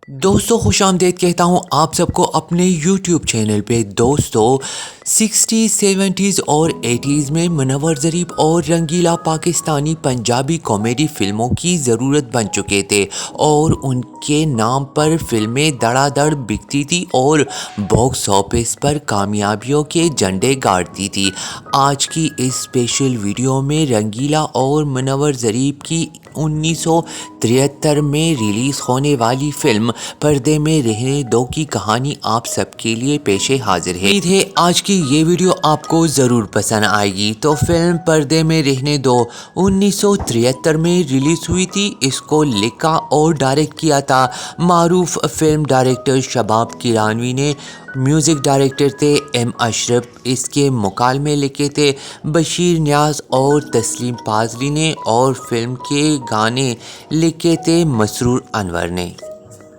दोस्तों खुश आमदेद कहता हूँ आप सबको अपने YouTube चैनल पे। दोस्तों 60s, 70s और 80s में मुनव्वर ज़रीफ और रंगीला पाकिस्तानी पंजाबी कॉमेडी फिल्मों की ज़रूरत बन चुके थे और उनके नाम पर फिल्में धड़ाधड़ बिकती थी और बॉक्स ऑफिस पर कामयाबियों के झंडे गाड़ती थी। आज की इस स्पेशल वीडियो में रंगीला और मुनव्वर ज़रीफ की 1973 में रिलीज़ होने वाली फिल्म पर्दे में रहने दो की कहानी आप सबके लिए पेशे हाजिर है। उम्मीद है आज की ये वीडियो आपको ज़रूर पसंद आएगी। तो फिल्म पर्दे में रहने दो 1973 में रिलीज़ हुई थी। इसको लिखा और डायरेक्ट किया था मारूफ फिल्म डायरेक्टर शबाब किरानवी ने। म्यूज़िक डायरेक्टर थे एम अशरफ। इसके मुकालमे लिखे थे बशीर नियाज़ और तस्लीम पाजली ने और फिल्म के गाने लिखे थे मसरूर अनवर ने।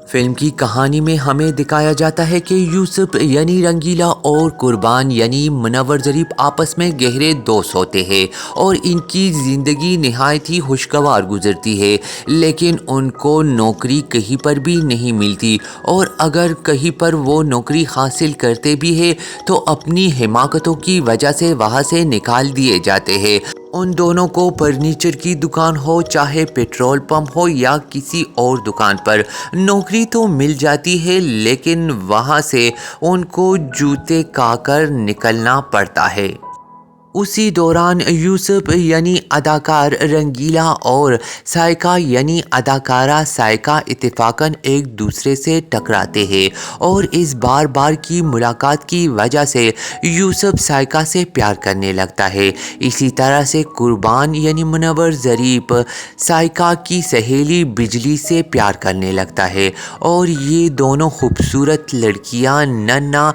फिल्म की कहानी में हमें दिखाया जाता है कि यूसुफ यानी रंगीला और कुर्बान यानी मुनव्वर ज़रीफ आपस में गहरे दोस्त होते हैं और इनकी ज़िंदगी नहायत ही खुशगवार गुजरती है। लेकिन उनको नौकरी कहीं पर भी नहीं मिलती और अगर कहीं पर वो नौकरी हासिल करते भी हैं तो अपनी हिमाकतों की वजह से वहाँ से निकाल दिए जाते हैं। उन दोनों को फर्नीचर की दुकान हो चाहे पेट्रोल पंप हो या किसी और दुकान पर नौकरी तो मिल जाती है, लेकिन वहाँ से उनको जूते खाकर निकलना पड़ता है। उसी दौरान यूसुफ यानी अदाकार रंगीला और सायका यानी अदाकारा सायका इत्तेफाकन एक दूसरे से टकराते हैं और इस बार बार की मुलाकात की वजह से यूसुफ सायका से प्यार करने लगता है। इसी तरह से कुर्बान यानी मुनव्वर ज़रीफ सायका की सहेली बिजली से प्यार करने लगता है और ये दोनों खूबसूरत लड़कियां नन्ना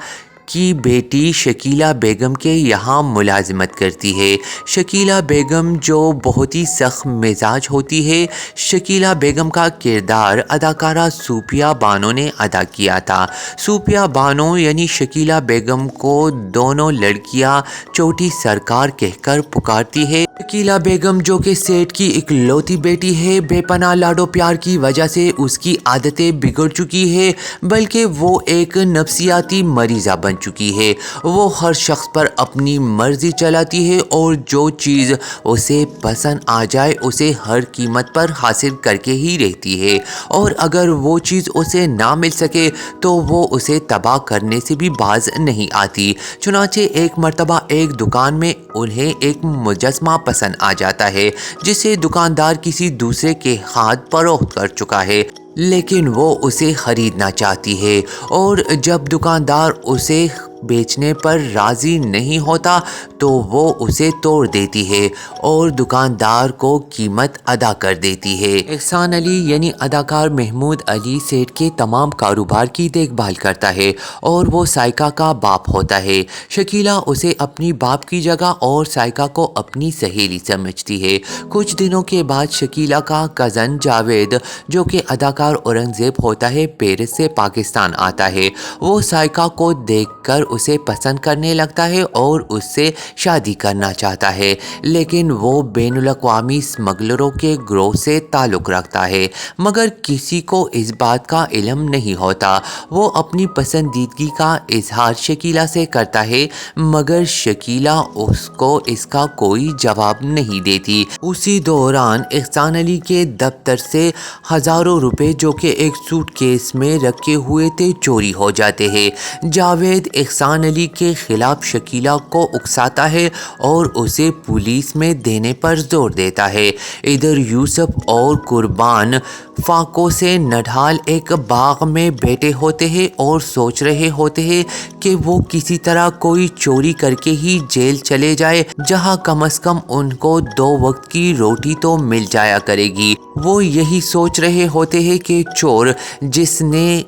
की बेटी शकीला बेगम के यहाँ मुलाजिमत करती है। शकीला बेगम जो बहुत ही सख्त मिजाज होती है। शकीला बेगम का किरदार अदाकारा सूफिया बानो ने अदा किया था। सूफिया बानो यानी शकीला बेगम को दोनों लड़कियां छोटी सरकार कहकर पुकारती है। शकीला बेगम जो कि सेठ की इकलौती बेटी है, बेपनाह लाडो प्यार की वजह से उसकी आदतें बिगड़ चुकी है, बल्कि वो एक नफ्सियाती मरीज़ा बन चुकी है। वो हर शख्स पर अपनी मर्जी चलाती है और जो चीज़ उसे पसंद आ जाए उसे हर कीमत पर हासिल करके ही रहती है और अगर वो चीज़ उसे ना मिल सके तो वो उसे तबाह करने से भी बाज नहीं आती। चुनांचे एक मर्तबा एक दुकान में उन्हें एक मुजस्मा पसंद आ जाता है जिसे दुकानदार किसी दूसरे के हाथ फरोख्त कर चुका है, लेकिन वो उसे ख़रीदना चाहती है और जब दुकानदार उसे बेचने पर राज़ी नहीं होता तो वो उसे तोड़ देती है और दुकानदार को कीमत अदा कर देती है। एहसान अली यानी अदाकार महमूद अली सेठ के तमाम कारोबार की देखभाल करता है और वो सायका का बाप होता है। शकीला उसे अपनी बाप की जगह और सायका को अपनी सहेली समझती है। कुछ दिनों के बाद शकीला का कज़न जावेद जो कि अदाकार औरंगज़ेब होता है पेरिस से पाकिस्तान आता है। वो सायका को देखकर उसे पसंद करने लगता है और उससे शादी करना चाहता है, लेकिन वो बैनुल-अक़वामी स्मगलरों के ग्रोह से ताल्लुक़ रखता है मगर किसी को इस बात का इल्म नहीं होता। वो अपनी पसंदीदगी का इजहार शकीला से करता है मगर शकीला उसको इसका कोई जवाब नहीं देती। उसी दौरान एहसान अली के दफ्तर से हज़ारों रुपए जो कि एक सूटकेस में रखे हुए थे चोरी हो जाते हैं। जावेद एहसान अली के खिलाफ शकीला को उकसाता है और उसे पुलिस में देने पर जोर देता है। इधर यूसुफ और कुर्बान फाकों से नढाल एक बाग में बैठे होते हैं और सोच रहे होते हैं कि वो किसी तरह कोई चोरी करके ही जेल चले जाए जहां कम से कम उनको 2 वक्त की रोटी तो मिल जाया करेगी। वो यही सोच रहे होते हैं कि चोर जिसने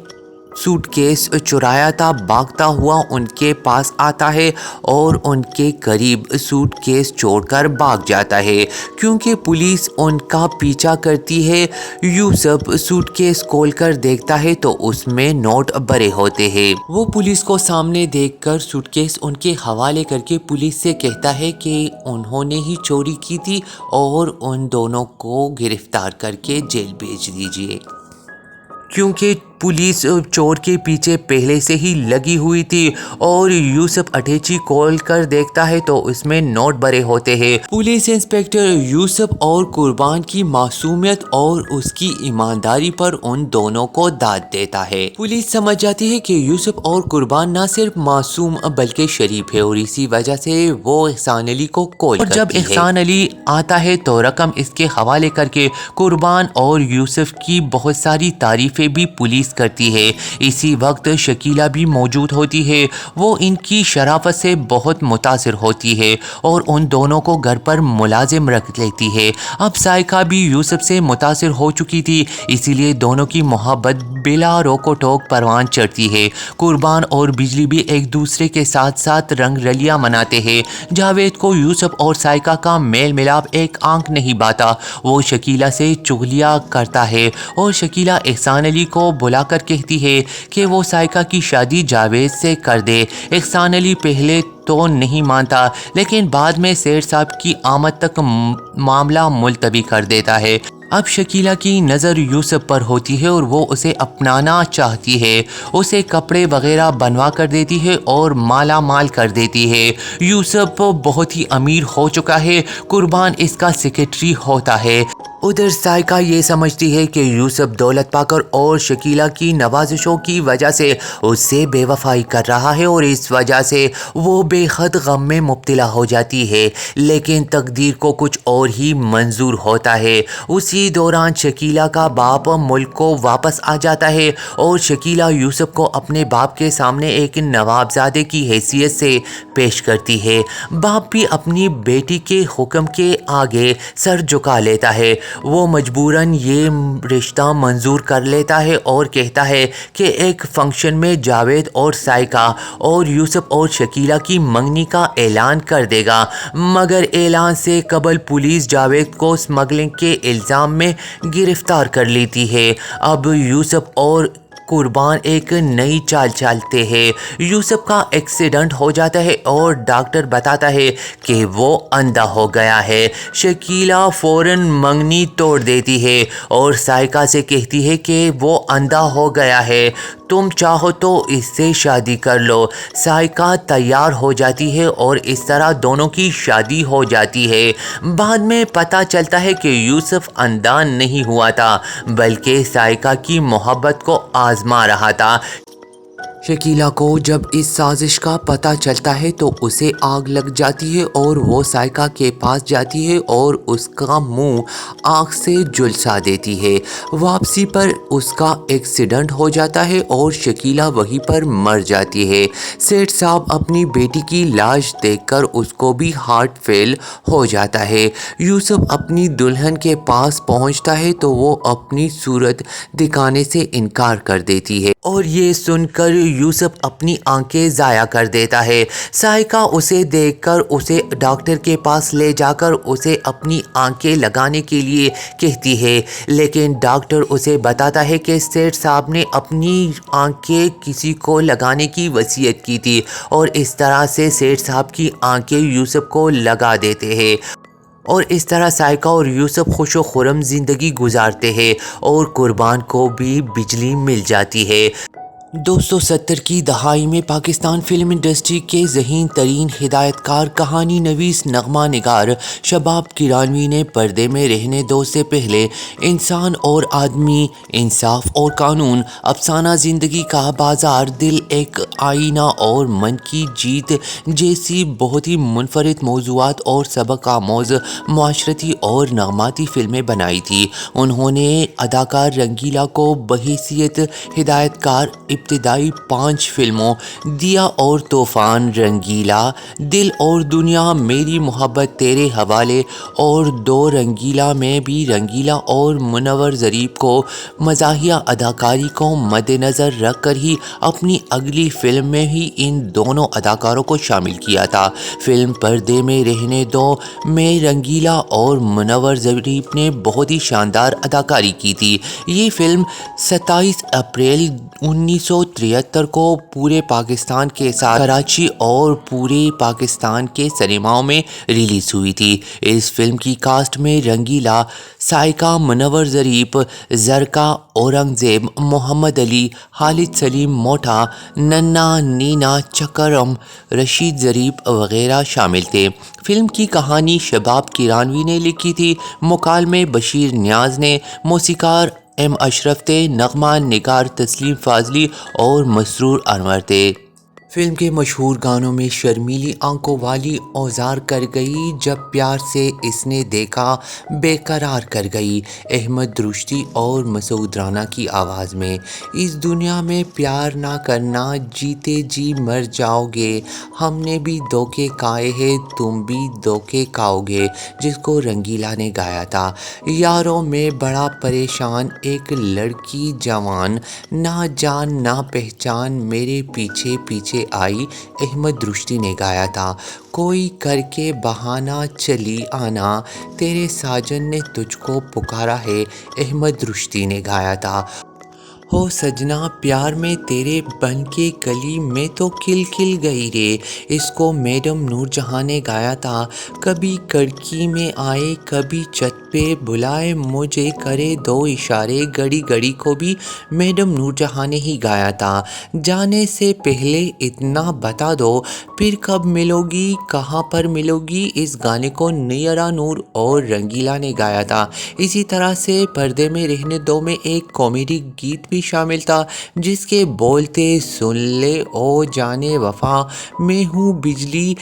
सूटकेस चुराया था भागता हुआ उनके पास आता है और उनके करीब सूटकेस छोड़कर भाग जाता है। क्योंकि पुलिस उनका पीछा करती है, यूसुफ सूटकेस खोलकर देखता है तो उसमें नोट भरे होते हैं। वो पुलिस को सामने देखकर सूटकेस उनके हवाले करके पुलिस से कहता है कि उन्होंने ही चोरी की थी और उन दोनों को गिरफ्तार करके जेल भेज दीजिए। क्योंकि पुलिस चोर के पीछे पहले से ही लगी हुई थी और यूसुफ अटैची खोल कर देखता है तो उसमें नोट भरे होते हैं। पुलिस इंस्पेक्टर यूसुफ और कुर्बान की मासूमियत और उसकी ईमानदारी पर उन दोनों को दाद देता है। पुलिस समझ जाती है कि यूसुफ और कुर्बान ना सिर्फ मासूम बल्कि शरीफ है और इसी वजह से वो एहसान अली को कॉल करती है। जब एहसान अली आता है तो रकम इसके हवाले करके कुर्बान और यूसुफ की बहुत सारी तारीफें भी पुलिस करती है। इसी वक्त शकीला भी मौजूद होती है। वो इनकी शराफत से बहुत मुतासिर होती है और उन दोनों को घर पर मुलाजिम रख लेती है। अब साइका भी यूसुफ से मुतासिर हो चुकी थी, इसीलिए दोनों की मोहब्बत बिला रोको टोक परवान चढ़ती है। कुर्बान और बिजली भी एक दूसरे के साथ साथ रंग रलियां मनाते हैं। जावेद को यूसुफ और साइका का मेल मिलाप एक आंख नहीं बाता। वो शकीला से चुगलियां करता है और शकीला एहसान अली को बुलाकर कहती है कि वो साइका की शादी जावेद से कर दे। एहसान अली पहले तो नहीं मानता, लेकिन बाद में सेठ साहब की आमद तक मामला मुलतवी कर देता है। अब शकीला की नज़र यूसुफ पर होती है और वो उसे अपनाना चाहती है। उसे कपड़े वगैरह बनवा कर देती है और माला माल कर देती है। यूसुफ बहुत ही अमीर हो चुका है। कुर्बान इसका सेक्रेटरी होता है। उधर साइका ये समझती है कि यूसुफ दौलत पाकर और शकीला की नवाजिशों की वजह से उससे बेवफाई कर रहा है और इस वजह से वो बेहद गम में मुब्तला हो जाती है। लेकिन तकदीर को कुछ और ही मंजूर होता है। उसी दौरान शकीला का बाप मुल्क को वापस आ जाता है और शकीला यूसुफ को अपने बाप के सामने एक नवाबजादे की हैसियत से पेश करती है। बाप भी अपनी बेटी के हुक्म के आगे सर झुका लेता है। वो मजबूरन ये रिश्ता मंजूर कर लेता है और कहता है कि एक फंक्शन में जावेद और साइका और यूसुफ और शकीला की मंगनी का ऐलान कर देगा। मगर ऐलान से कबल पुलिस जावेद को स्मगलिंग के इल्ज़ाम में गिरफ्तार कर लेती है। अब यूसुफ और कुर्बान एक नई चाल चलते हैं। यूसुफ का एक्सीडेंट हो जाता है और डॉक्टर बताता है कि वो अंधा हो गया है। शकीला फ़ौरन मंगनी तोड़ देती है और साइका से कहती है कि वो अंधा हो गया है, तुम चाहो तो इससे शादी कर लो। साइका तैयार हो जाती है और इस तरह दोनों की शादी हो जाती है। बाद में पता चलता है कि यूसुफ अंधा नहीं हुआ था बल्कि साइका की मोहब्बत को आजमा रहा था। शकीला को जब इस साजिश का पता चलता है तो उसे आग लग जाती है और वो साइका के पास जाती है और उसका मुंह आग से झुलसा देती है। वापसी पर उसका एक्सीडेंट हो जाता है और शकीला वहीं पर मर जाती है। सेठ साहब अपनी बेटी की लाश देखकर उसको भी हार्ट फेल हो जाता है। यूसुफ अपनी दुल्हन के पास पहुंचता है तो वो अपनी सूरत दिखाने से इनकार कर देती है और ये सुनकर यूसुफ अपनी आंखें ज़ाया कर देता है। साइका उसे देखकर उसे डॉक्टर के पास ले जाकर उसे अपनी आंखें लगाने के लिए कहती है, लेकिन डॉक्टर उसे बताता है कि सेठ साहब ने अपनी आंखें किसी को लगाने की वसीयत की थी और इस तरह से सेठ साहब की आंखें यूसुफ को लगा देते हैं। और इस तरह साइका और यूसुफ खुश व खुर्रम ज़िंदगी गुजारते हैं और कुर्बान को भी बिजली मिल जाती है। 270 की दहाई में पाकिस्तान फिल्म इंडस्ट्री के ज़हीन तरीन हिदायतकार, कहानी नवीस, नगमा निगार शबाब किरानवी ने पर्दे में रहने दो से पहले इंसान और आदमी, इंसाफ और कानून, अफसाना ज़िंदगी का बाजार, दिल एक आईना और मन की जीत जैसी बहुत ही मुनफरिद मौज़ूआत और सबक आमोज़ माशरती और नगमाती फिल्में बनाई थी। उन्होंने अदाकार रंगीला को बहैसियत हिदायतकार इब्तिदाई 5 फिल्मों दिया और तूफ़ान, रंगीला, दिल और दुनिया, मेरी मोहब्बत तेरे हवाले और 2 रंगीला में भी रंगीला और मुनव्वर ज़रीफ को मज़ाहिया अदाकारी को मद्देनज़र रख कर ही अपनी اگلی فلم میں ہی ان دونوں اداکاروں کو شامل کیا تھا۔ فلم پردے میں رہنے دو میں رنگیلا اور منور ظریف نے بہت ہی شاندار اداکاری کی تھی۔ یہ فلم 27 اپریل 1973 کو پورے پاکستان کے ساتھ کراچی اور پورے پاکستان کے سنیماؤں میں ریلیز ہوئی تھی۔ اس فلم کی کاسٹ میں رنگیلا، سائقہ منور ظریف، زرکا اورنگزیب، محمد علی، خالد سلیم موٹا، ننا نینا چکرم، رشید ظریف وغیرہ شامل تھے۔ فلم کی کہانی شباب کرانوی نے لکھی تھی، مکالمے بشیر نیاز نے، موسیقار ایم اشرف تھے، نغمہ نگار تسلیم فاضلی اور مسرور انور تھے۔ فلم کے مشہور گانوں میں شرمیلی آنکھوں والی اوزار کر گئی، جب پیار سے اس نے دیکھا بے قرار کر گئی، احمد رشدی اور مسعود رانا کی آواز میں۔ اس دنیا میں پیار نہ کرنا، جیتے جی مر جاؤ گے، ہم نے بھی دھوکے کھائے ہیں تم بھی دھوکے کھاؤ گے، جس کو رنگیلا نے گایا تھا۔ یاروں میں بڑا پریشان ایک لڑکی جوان، نہ جان نہ پہچان میرے پیچھے پیچھے آئی، احمد رشدی نے گایا تھا۔ کوئی کر کے بہانہ چلی آنا، تیرے ساجن نے تجھ کو پکارا ہے، احمد رشدی نے گایا تھا۔ ہو سجنا پیار میں تیرے بن کے کلی میں تو کھل کھل گئی رے، اس کو میڈم نور جہاں نے گایا تھا۔ کبھی کھڑکی میں آئے کبھی چھت پہ بلائے، مجھے کرے دو اشارے، گھڑی گھڑی کو بھی میڈم نور جہاں نے ہی گایا تھا۔ جانے سے پہلے اتنا بتا دو، پھر کب ملو گی کہاں پر ملو گی، اس گانے کو نیرا نور اور رنگیلا نے گایا تھا۔ اسی طرح سے پردے میں رہنے دو میں ایک کامیڈی گیت بھی شامل تھا، جس کے بول تھے، سن لے او جانے وفا، میں ہوں بجلی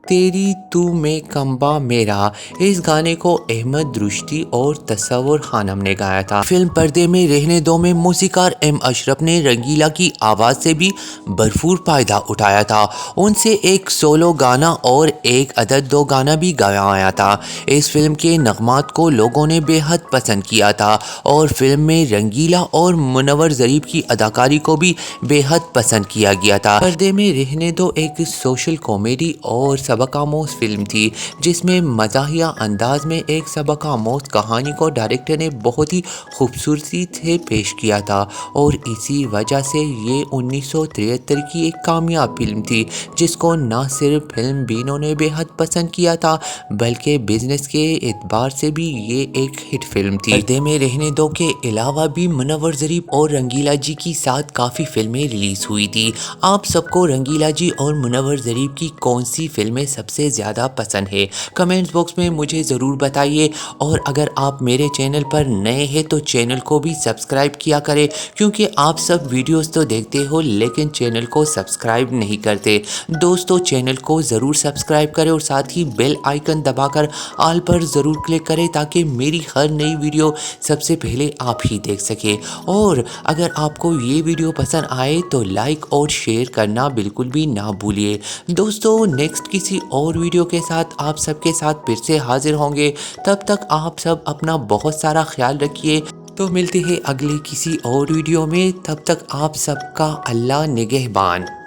تیری تو میں کھمبا میرا۔ اس گانے کو احمد رشدی اور تصور خانم نے گایا تھا۔ فلم پردے میں رہنے دو میں موسیقار ایم اشرف نے رنگیلا کی آواز سے بھی بھرپور فائدہ اٹھایا تھا، ان سے ایک سولو گانا اور ایک عدد دو گانا بھی گایا تھا۔ اس فلم کے نغمات کو لوگوں نے بے حد پسند کیا تھا اور فلم میں رنگیلا اور منور ظریف کی اداکاری کو بھی بے حد پسند کیا گیا تھا۔ پردے میں رہنے دو ایک سوشل کامیڈی اور سبق آموز فلم تھی، جس میں مزاحیہ انداز میں ایک سبق آموز کہانی کو ڈائریکٹر نے بہت ہی خوبصورتی سے پیش کیا تھا، اور اسی وجہ سے یہ 1973 کی ایک کامیاب فلم تھی، جس کو نہ صرف فلم بینوں نے بے حد پسند کیا تھا بلکہ بزنس کے اعتبار سے بھی یہ ایک ہٹ فلم تھی۔ پردے میں رہنے دو کے علاوہ بھی منور ظریف اور رنگیلا جی کی ساتھ کافی فلمیں ریلیز ہوئی تھی۔ آپ سب کو رنگیلا جی اور منور ظریف کی کون سی فلمیں سب سے زیادہ پسند ہے، کمنٹس باکس میں مجھے ضرور بتائیے، اور اگر آپ میرے چینل پر نئے ہیں تو چینل کو بھی سبسکرائب کیا کریں، کیونکہ آپ سب ویڈیوز تو دیکھتے ہو لیکن چینل کو سبسکرائب نہیں کرتے۔ دوستو چینل کو ضرور سبسکرائب کریں اور ساتھ ہی بیل آئیکن دبا کر آل پر ضرور کلک کریں تاکہ میری ہر نئی ویڈیو سب سے پہلے آپ ہی دیکھ سکیں۔ اور اگر آپ کو یہ ویڈیو پسند آئے تو لائک اور شیئر کرنا بالکل بھی نہ بھولیے۔ دوستو نیکسٹ کسی اور ویڈیو کے ساتھ آپ سب کے ساتھ پھر سے حاضر ہوں گے، تب تک آپ سب اپنا بہت سارا خیال رکھیے۔ تو ملتے ہیں اگلے کسی اور ویڈیو میں، تب تک آپ سب کا اللہ نگہبان۔